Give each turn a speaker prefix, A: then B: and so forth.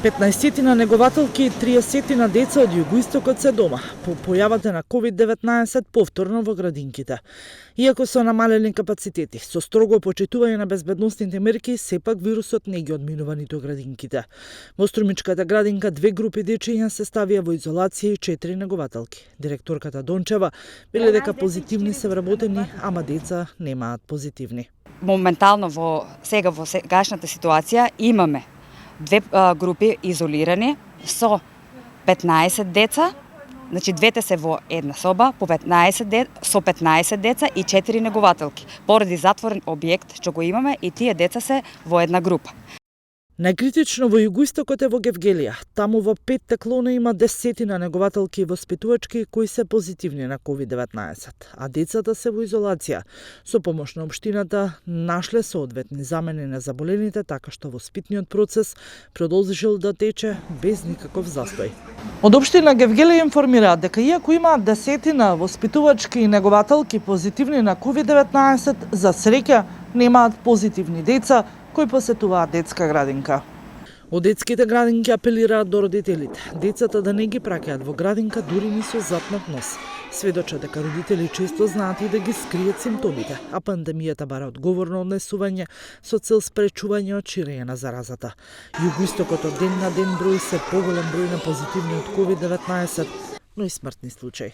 A: 15 на негователки и 30 на деца од југоистокот се дома по појавата на COVID-19 повторно во градинките. Иако со намалени капацитети, со строго почитување на безбедносните мерки, сепак вирусот не ги одминува ниту градинките. Во Струмичката градинка 2 групи дечиња се ставија во изолација и 4 негователки. Директорката Дончева вели дека позитивни се вработени, ама деца немаат позитивни.
B: Моментално во сегашната ситуација имаме 2 групи изолирани со 15 деца, значи двете се во една соба со 15 деца и 4 негователки. Поради затворен објект што го имаме и тие деца се во една група.
A: Најкритично во југоистокот е во Гевгелија. Таму во 5 клона има 10 негователки и воспитувачки кои се позитивни на COVID-19, а децата се во изолација. Со помош на општината нашле соодветни замени на заболените, така што воспитниот процес продолжил да тече без никаков застој. Од општина Гевгелија информираат дека иако имаат 10 воспитувачки и негователки позитивни на COVID-19, за среќа немаат позитивни деца кои посетуваат детска градинка. Од детските градинки апелираат до родителите, децата да не ги праќаат во градинка дури ни со запнат нос. Сведочат дека родители често знаат и да ги скријат симптомите, а пандемијата бара одговорно однесување со цел спречување од ширење на заразата. Југоистокот од ден на ден брои се поголем број на позитивни од COVID-19, но и смртни случаи.